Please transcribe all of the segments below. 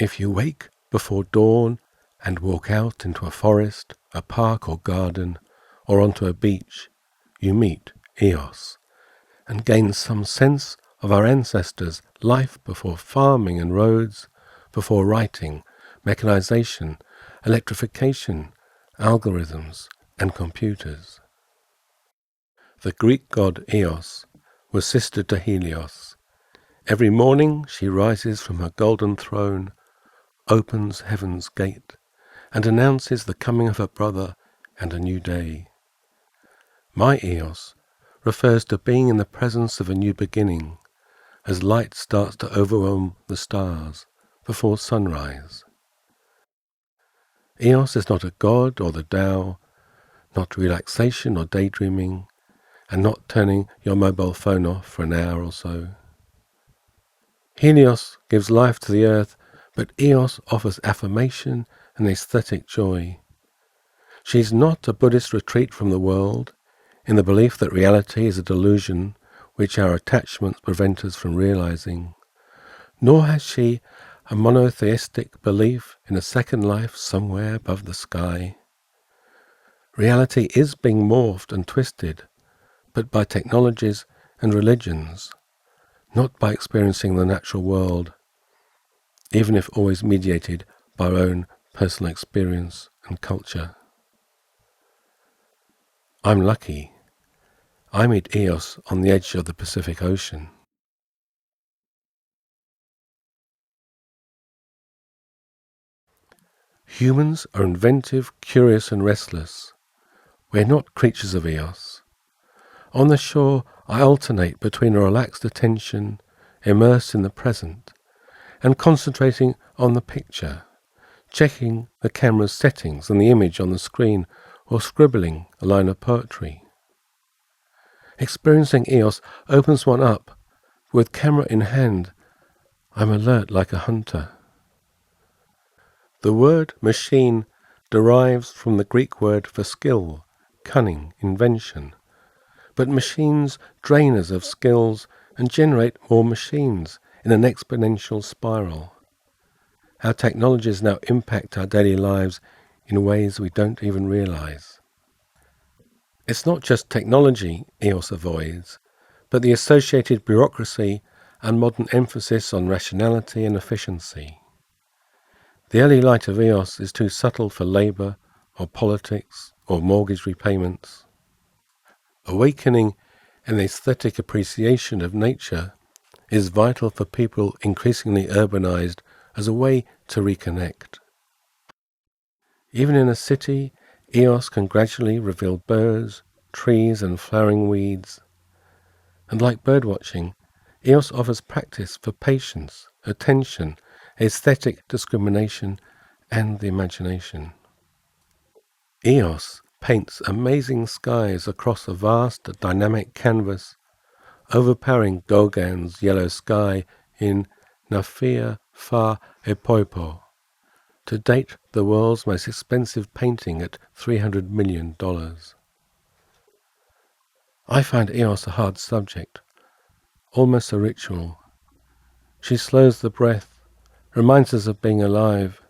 If you wake before dawn and walk out into a forest, a park or garden, or onto a beach, you meet Eos, and gain some sense of our ancestors' life before farming and roads, before writing, mechanization, electrification, algorithms, and computers. The Greek god Eos was sister to Helios. Every morning she rises from her golden throne, opens heaven's gate, and announces the coming of her brother and a new day. My Eos refers to being in the presence of a new beginning, as light starts to overwhelm the stars before sunrise. Eos is not a god or the Tao, not relaxation or daydreaming, and not turning your mobile phone off for an hour or so. Helios gives life to the earth, but Eos offers affirmation and aesthetic joy. She is not a Buddhist retreat from the world, in the belief that reality is a delusion which our attachments prevent us from realizing, nor has she a monotheistic belief in a second life somewhere above the sky. Reality is being morphed and twisted, but by technologies and religions, not by experiencing the natural world, even if always mediated by our own personal experience and culture. I'm lucky. I meet Eos on the edge of the Pacific Ocean. Humans are inventive, curious and restless. We're not creatures of Eos. On the shore, I alternate between a relaxed attention, immersed in the present, and concentrating on the picture, checking the camera's settings and the image on the screen, or scribbling a line of poetry. Experiencing Eos opens one up. With camera in hand, I'm alert like a hunter. The word machine derives from the Greek word for skill, cunning, invention. But machines drain us of skills and generate more machines in an exponential spiral. Our technologies now impact our daily lives in ways we don't even realize. It's not just technology Eos avoids, but the associated bureaucracy and modern emphasis on rationality and efficiency. The early light of Eos is too subtle for labour or politics or mortgage repayments. Awakening an aesthetic appreciation of nature is vital for people increasingly urbanized as a way to reconnect. Even in a city, Eos can gradually reveal birds, trees and flowering weeds. And like birdwatching, Eos offers practice for patience, attention, aesthetic discrimination and the imagination. Eos paints amazing skies across a vast dynamic canvas, overpowering Gauguin's yellow sky in Nafia Fa Epoipo, to date the world's most expensive painting at $300 million. I find Eos a hard subject, almost a ritual. She slows the breath, reminds us of being alive.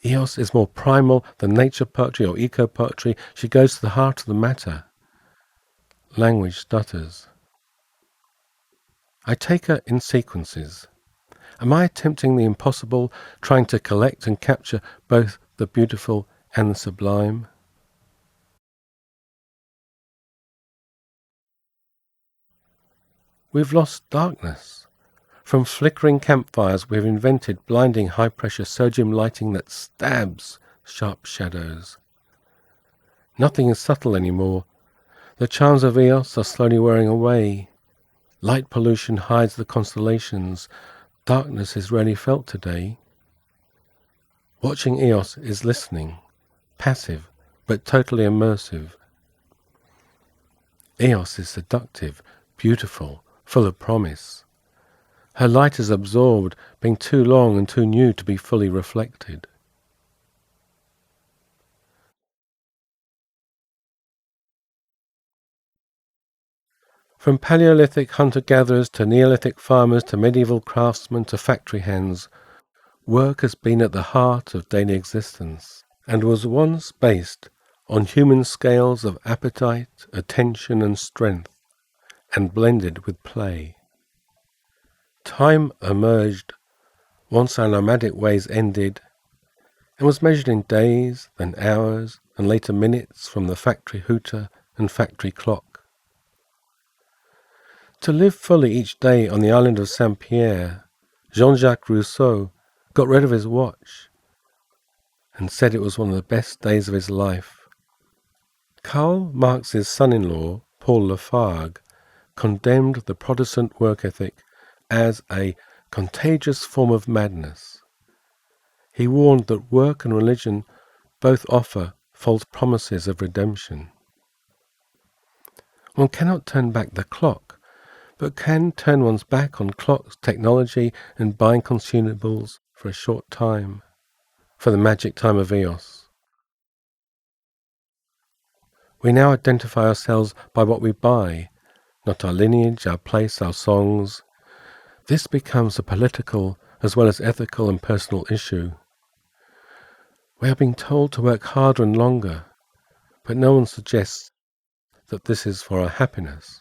Eos is more primal than nature poetry or eco-poetry. She goes to the heart of the matter. Language stutters. I take her in sequences. Am I attempting the impossible, trying to collect and capture both the beautiful and the sublime? We've lost darkness. From flickering campfires we've invented blinding high-pressure sodium lighting that stabs sharp shadows. Nothing is subtle anymore. The charms of Eos are slowly wearing away. Light pollution hides the constellations. Darkness is rarely felt today. Watching Eos is listening, passive but totally immersive. Eos is seductive, beautiful, full of promise. Her light is absorbed, being too long and too new to be fully reflected. From Paleolithic hunter-gatherers to Neolithic farmers to medieval craftsmen to factory hands, work has been at the heart of daily existence and was once based on human scales of appetite, attention and strength, and blended with play. Time emerged once our nomadic ways ended, and was measured in days, then hours, and later minutes from the factory hooter and factory clock. To live fully each day on the island of Saint-Pierre, Jean-Jacques Rousseau got rid of his watch and said it was one of the best days of his life. Karl Marx's son-in-law, Paul Lafargue, condemned the Protestant work ethic as a contagious form of madness. He warned that work and religion both offer false promises of redemption. One cannot turn back the clock, but can turn one's back on clocks, technology, and buying consumables for a short time, for the magic time of Eos. We now identify ourselves by what we buy, not our lineage, our place, our songs. This becomes a political as well as ethical and personal issue. We are being told to work harder and longer, but no one suggests that this is for our happiness.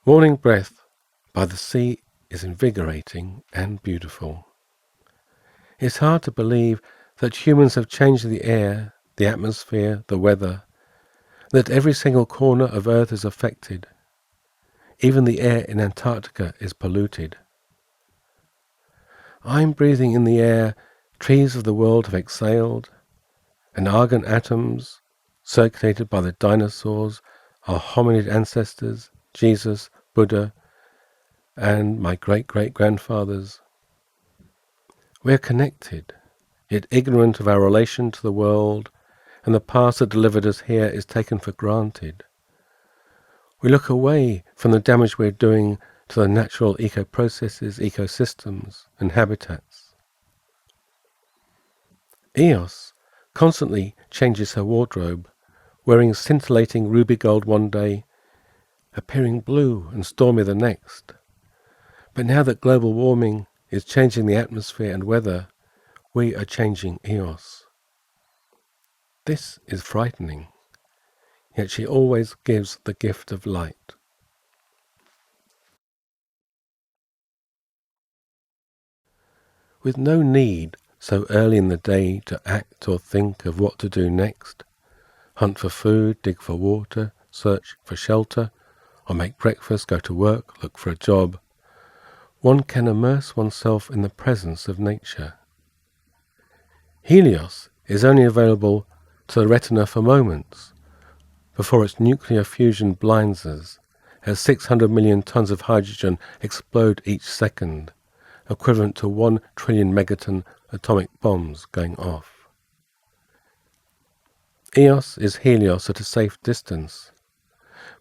Morning breath by the sea is invigorating and beautiful. It's hard to believe that humans have changed the air, the atmosphere, the weather, that every single corner of Earth is affected. Even the air in Antarctica is polluted. I'm breathing in the air trees of the world have exhaled, and argon atoms, circulated by the dinosaurs, our hominid ancestors, Jesus, Buddha, and my great-great-grandfathers. We are connected, yet ignorant of our relation to the world, and the past that delivered us here is taken for granted. We look away from the damage we're doing to the natural eco-processes, ecosystems, and habitats. Eos constantly changes her wardrobe, wearing scintillating ruby gold one day, appearing blue and stormy the next. But now that global warming is changing the atmosphere and weather, we are changing Eos. This is frightening, yet she always gives the gift of light. With no need so early in the day to act or think of what to do next, hunt for food, dig for water, search for shelter, or make breakfast, go to work, look for a job, one can immerse oneself in the presence of nature. Helios is only available to the retina for moments, before its nuclear fusion blinds us, as 600 million tons of hydrogen explode each second, equivalent to 1 trillion megaton atomic bombs going off. Eos is Helios at a safe distance,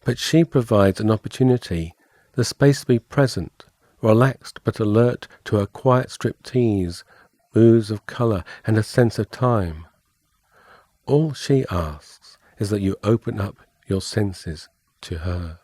but she provides an opportunity, the space to be present, relaxed but alert to a quiet striptease, moods of colour and a sense of time. All she asks is that you open up your senses to her.